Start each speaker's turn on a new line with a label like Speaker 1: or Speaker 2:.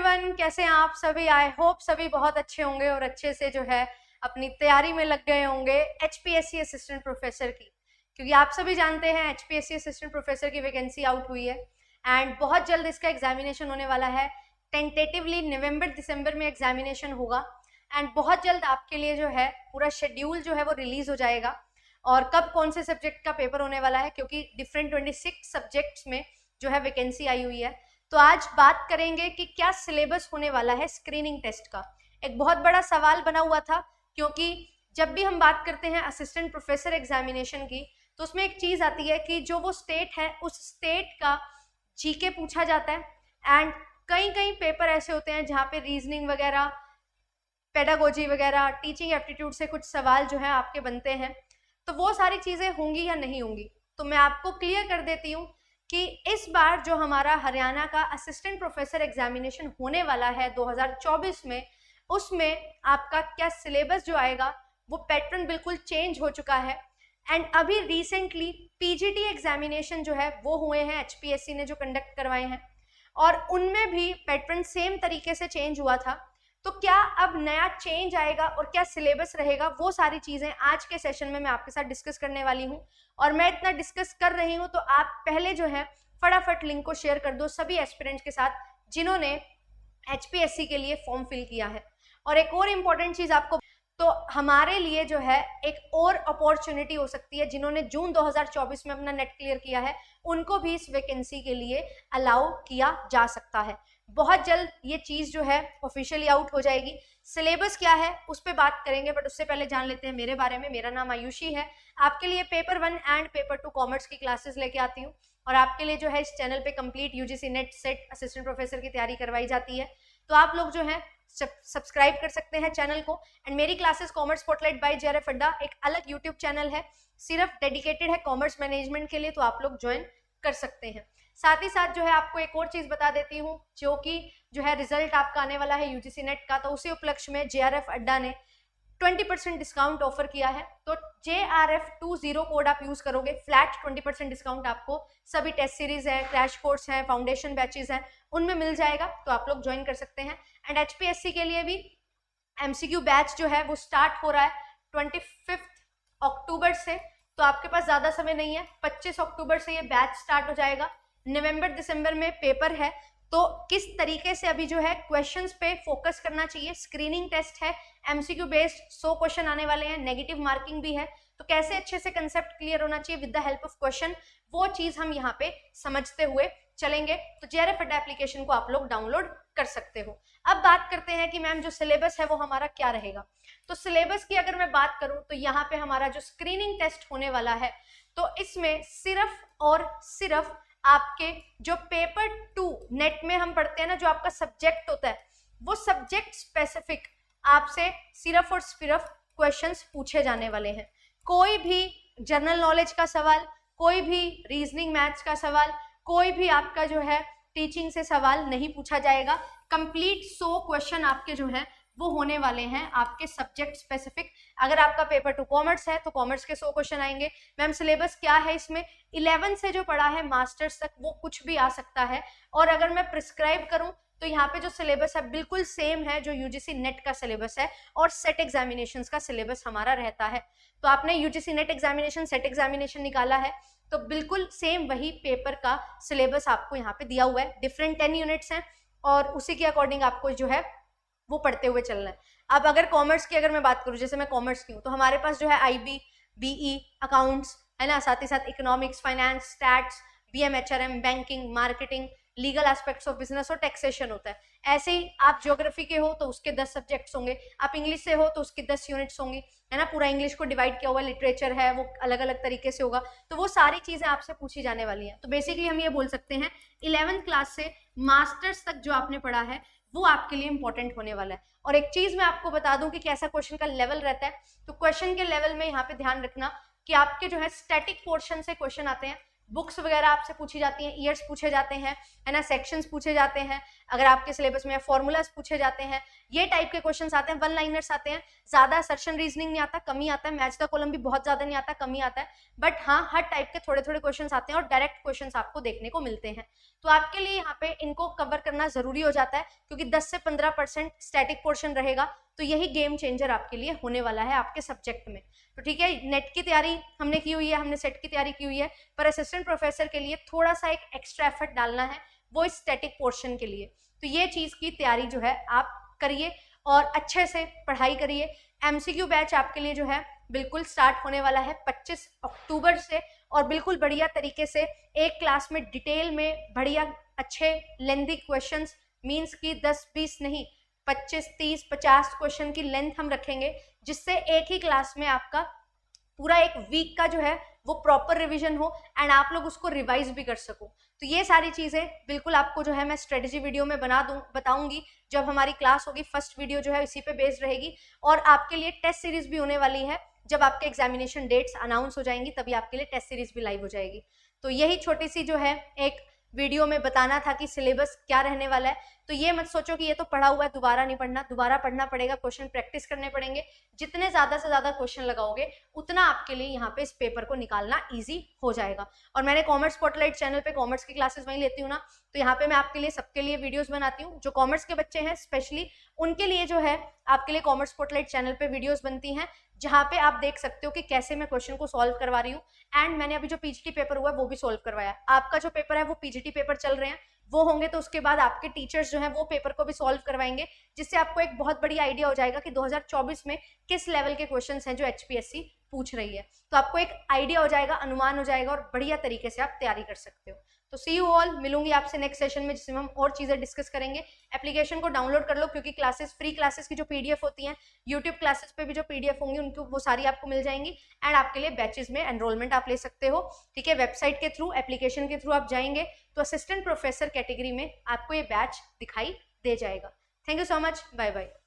Speaker 1: Everyone, कैसे हैं आप सभी? आई होप सभी बहुत अच्छे होंगे और अच्छे से जो है अपनी तैयारी में लग गए होंगे एचपीएससी असिस्टेंट प्रोफेसर की, क्योंकि आप सभी जानते हैं एचपीएससी असिस्टेंट प्रोफेसर की वैकेंसी आउट हुई है एंड बहुत जल्द इसका एग्जामिनेशन होने वाला है। टेंटेटिवली नवंबर दिसंबर में एग्जामिनेशन होगा एंड बहुत जल्द आपके लिए जो है पूरा शेड्यूल जो है वो रिलीज हो जाएगा और कब कौन से सब्जेक्ट का पेपर होने वाला है, क्योंकि डिफरेंट 26 सब्जेक्ट्स में जो है वैकेंसी आई हुई है। तो आज बात करेंगे कि क्या सिलेबस होने वाला है स्क्रीनिंग टेस्ट का। एक बहुत बड़ा सवाल बना हुआ था, क्योंकि जब भी हम बात करते हैं असिस्टेंट प्रोफेसर एग्जामिनेशन की तो उसमें एक चीज आती है कि जो वो स्टेट है उस स्टेट का जीके पूछा जाता है एंड कई कई पेपर ऐसे होते हैं जहाँ पे रीजनिंग वगैरह, पेडागोजी वगैरह, टीचिंग एप्टीट्यूड से कुछ सवाल जो है आपके बनते हैं। तो वो सारी चीजें होंगी या नहीं होंगी, तो मैं आपको क्लियर कर देती हूँ कि इस बार जो हमारा हरियाणा का असिस्टेंट प्रोफेसर एग्जामिनेशन होने वाला है 2024 में, उसमें आपका क्या सिलेबस जो आएगा वो पैटर्न बिल्कुल चेंज हो चुका है। एंड अभी रिसेंटली पीजीटी एग्जामिनेशन जो है वो हुए हैं, एचपीएससी ने जो कंडक्ट करवाए हैं, और उनमें भी पैटर्न सेम तरीके से चेंज हुआ था। तो क्या अब नया चेंज आएगा और क्या सिलेबस रहेगा, वो सारी चीजें आज के सेशन में मैं आपके साथ डिस्कस करने वाली हूँ। और मैं इतना डिस्कस कर रही हूँ तो आप पहले जो है फटाफट लिंक को शेयर कर दो सभी एस्पिरेंट्स के साथ जिन्होंने एचपीएससी के लिए फॉर्म फिल किया है। और एक और इम्पॉर्टेंट चीज आपको, तो हमारे लिए जो है एक और अपॉर्चुनिटी हो सकती है, जिन्होंने जून 2024 में अपना नेट क्लियर किया है उनको भी इस वैकेंसी के लिए अलाउ किया जा सकता है। बहुत जल्द ये चीज जो है ऑफिशियली आउट हो जाएगी। सिलेबस क्या है उस पर बात करेंगे, बट उससे पहले जान लेते हैं मेरे बारे में। मेरा नाम आयुषी है, आपके लिए पेपर 1 एंड पेपर 2 कॉमर्स की क्लासेस लेके आती हूँ और आपके लिए जो है इस चैनल पे complete UGC net set assistant professor की तैयारी करवाई जाती है। तो आप लोग जो है सब्सक्राइब कर सकते हैं चैनल को। एंड मेरी classes commerce spotlight by JRF Adda एक अलग यूट्यूब चैनल है, सिर्फ डेडिकेटेड है कॉमर्स मैनेजमेंट के लिए, तो आप लोग ज्वाइन कर सकते हैं। साथ ही साथ जो है आपको एक और चीज बता देती हूँ, जो कि जो है रिजल्ट आपका आने वाला है यूजीसी नेट का, तो उसी उपलक्ष्य में जेआरएफ अड्डा ने 20% डिस्काउंट ऑफर किया है। तो JRF20 कोड आप यूज करोगे, फ्लैट 20% डिस्काउंट आपको सभी टेस्ट सीरीज है, क्रैश कोर्स है, फाउंडेशन बैचेस हैं, उनमें मिल जाएगा, तो आप लोग ज्वाइन कर सकते हैं। एंड एचपीएससी के लिए भी एमसीक्यू बैच जो है वो स्टार्ट हो रहा है 25 अक्टूबर से, तो आपके पास ज्यादा समय नहीं है। 25 अक्टूबर से ये बैच स्टार्ट हो जाएगा। नवंबर दिसंबर में पेपर है, तो किस तरीके से अभी जो है क्वेश्चंस पे फोकस करना चाहिए। स्क्रीनिंग टेस्ट है, एमसीक्यू बेस्ड 100 क्वेश्चन आने वाले हैं, नेगेटिव मार्किंग भी है, तो कैसे अच्छे से कंसेप्ट क्लियर होना चाहिए with the help of question, वो चीज हम यहाँ पे समझते हुए चलेंगे। तो जेआरएफ अड्डा एप्लीकेशन को आप लोग डाउनलोड कर सकते हो। अब बात करते हैं कि मैम जो सिलेबस है वो हमारा क्या रहेगा। तो सिलेबस की अगर मैं बात करूं तो यहाँ पे हमारा जो स्क्रीनिंग टेस्ट होने वाला है, तो इसमें सिर्फ और सिर्फ आपके जो पेपर 2 नेट में हम पढ़ते हैं ना, जो आपका सब्जेक्ट होता है, वो सब्जेक्ट स्पेसिफिक आपसे सिर्फ और सिर्फ क्वेश्चंस पूछे जाने वाले हैं। कोई भी जनरल नॉलेज का सवाल, कोई भी रीजनिंग मैथ्स का सवाल, कोई भी आपका जो है टीचिंग से सवाल नहीं पूछा जाएगा। कंप्लीट 100 क्वेश्चन आपके जो है वो होने वाले हैं आपके सब्जेक्ट स्पेसिफिक। अगर आपका पेपर 2 कॉमर्स है तो कॉमर्स के 100 क्वेश्चन आएंगे। मैम सिलेबस क्या है इसमें? 11 से जो पढ़ा है मास्टर्स तक वो कुछ भी आ सकता है। और अगर मैं प्रिस्क्राइब करूं तो यहाँ पे जो सिलेबस है बिल्कुल सेम है जो यूजीसी नेट का सिलेबस है और सेट एग्जामिनेशन का सिलेबस हमारा रहता है। तो आपने UGC net examination, set examination निकाला है, तो बिल्कुल सेम वही पेपर का सिलेबस आपको यहाँ पे दिया हुआ है। डिफरेंट 10 यूनिट्स हैं और उसी के अकॉर्डिंग आपको जो है वो पढ़ते हुए चलना है। अब अगर कॉमर्स की अगर मैं बात करूँ, जैसे मैं कॉमर्स की हूँ, तो हमारे पास जो है IB, BE, अकाउंट्स है ना, साथ ही साथ economics, finance, stats, BM, HRM, banking, marketing, legal aspects of business और टैक्सेशन होता है। ऐसे ही आप ज्योग्राफी के हो तो उसके 10 सब्जेक्ट्स होंगे, आप इंग्लिश से हो तो उसकी 10 यूनिट्स होंगी, है ना। पूरा इंग्लिश को डिवाइड किया हुआ, लिटरेचर है वो अलग अलग तरीके से होगा, तो वो सारी चीजें आपसे पूछी जाने वाली हैं। तो बेसिकली हम ये बोल सकते हैं 11th क्लास से मास्टर्स तक जो आपने पढ़ा है वो आपके लिए इंपॉर्टेंट होने वाला है। और एक चीज मैं आपको बता दूं कि कैसा क्वेश्चन का लेवल रहता है। तो क्वेश्चन के लेवल में यहाँ पे ध्यान रखना कि आपके जो है स्टैटिक पोर्शन से क्वेश्चन आते हैं, बुक्स वगैरह आपसे पूछी जाती हैं, ईयर्स पूछे जाते हैं, है ना, सेक्शंस पूछे जाते हैं, अगर आपके सिलेबस में फॉर्मूलाज पूछे जाते हैं, ये टाइप के क्वेश्चंस आते हैं, वन लाइनर्स आते हैं, ज्यादा असर्शन रीजनिंग नहीं आता, कम ही आता है, मैच द कॉलम भी बहुत ज्यादा नहीं आता, कम ही आता है, बट हाँ हर टाइप के थोड़े थोड़े क्वेश्चंस आते हैं और डायरेक्ट क्वेश्चंस आपको देखने को मिलते हैं। तो आपके लिए यहाँ पे इनको कवर करना जरूरी हो जाता है, क्योंकि 10 से 15% स्टैटिक पोर्शन रहेगा, तो यही गेम चेंजर आपके लिए होने वाला है आपके सब्जेक्ट में। तो ठीक है, नेट की तैयारी हमने की हुई है, हमने सेट की तैयारी की हुई है, पर असिस्टेंट प्रोफेसर के लिए थोड़ा सा एक एक्स्ट्रा एफर्ट डालना है, वो इस स्टैटिक पोर्शन के लिए। तो ये चीज की तैयारी जो है आप करिए और अच्छे से पढ़ाई करिए। एमसीक्यू बैच आपके लिए जो है बिल्कुल स्टार्ट होने वाला है 25 अक्टूबर से, और बिल्कुल बढ़िया तरीके से एक क्लास में डिटेल में बढ़िया अच्छे लेंथी क्वेश्चंस, मींस की 10-20 नहीं 25-30-50 क्वेश्चन की लेंथ हम रखेंगे, जिससे एक ही क्लास में आपका पूरा एक वीक का जो है वो प्रॉपर रिवीजन हो एंड आप लोग उसको रिवाइज भी कर सको। तो ये सारी चीजें बिल्कुल आपको जो है मैं स्ट्रेटेजी वीडियो में बताऊंगी जब हमारी क्लास होगी। फर्स्ट वीडियो जो है इसी पे बेस्ड रहेगी, और आपके लिए टेस्ट सीरीज भी होने वाली है। जब आपके एग्जामिनेशन डेट्स अनाउंस हो जाएंगी तभी आपके लिए टेस्ट सीरीज भी लाइव हो जाएगी। तो यही छोटी सी जो है एक वीडियो में बताना था कि सिलेबस क्या रहने वाला है। तो ये मत सोचो कि ये तो पढ़ा हुआ है दोबारा नहीं पढ़ना, दोबारा पढ़ना पड़ेगा, क्वेश्चन प्रैक्टिस करने पड़ेंगे। जितने ज्यादा से ज्यादा क्वेश्चन लगाओगे उतना आपके लिए यहाँ पे इस पेपर को निकालना इजी हो जाएगा। और मैंने कॉमर्स स्पॉटलाइट चैनल पे कॉमर्स की क्लासेस वहीं लेती हूँ ना, तो यहाँ पे मैं आपके लिए सबके लिए वीडियोस बनाती हूँ। जो कॉमर्स के बच्चे हैं स्पेशली उनके लिए जो है आपके लिए कॉमर्स स्पॉटलाइट चैनल पे वीडियोस बनती हैं, जहाँ पे आप देख सकते हो कि कैसे मैं क्वेश्चन को सॉल्व करवा रही हूँ। एंड मैंने अभी जो पीजीटी पेपर हुआ है वो भी सॉल्व करवाया है। आपका जो पेपर है वो पीजीटी पेपर चल रहे हैं, वो होंगे तो उसके बाद आपके टीचर्स जो हैं वो पेपर को भी सॉल्व करवाएंगे, जिससे आपको एक बहुत बड़ी आइडिया हो जाएगा कि 2024 में किस लेवल के क्वेश्चंस हैं जो एचपीएससी पूछ रही है। तो आपको एक आइडिया हो जाएगा, अनुमान हो जाएगा, और बढ़िया तरीके से आप तैयारी कर सकते हो। तो सी यू ऑल, मिलूंगी आपसे नेक्स्ट सेशन में जिसमें हम और चीजें डिस्कस करेंगे। एप्लीकेशन को डाउनलोड कर लो, क्योंकि क्लासेस फ्री क्लासेस की जो पीडीएफ होती हैं, यूट्यूब क्लासेस पे भी जो पीडीएफ होंगी उनको वो सारी आपको मिल जाएंगी। एंड आपके लिए बैचेस में एनरोलमेंट आप ले सकते हो, ठीक है, वेबसाइट के थ्रू, एप्लीकेशन के थ्रू आप जाएंगे तो असिस्टेंट प्रोफेसर कैटेगरी में आपको ये बैच दिखाई दे जाएगा। Thank you so much, bye bye.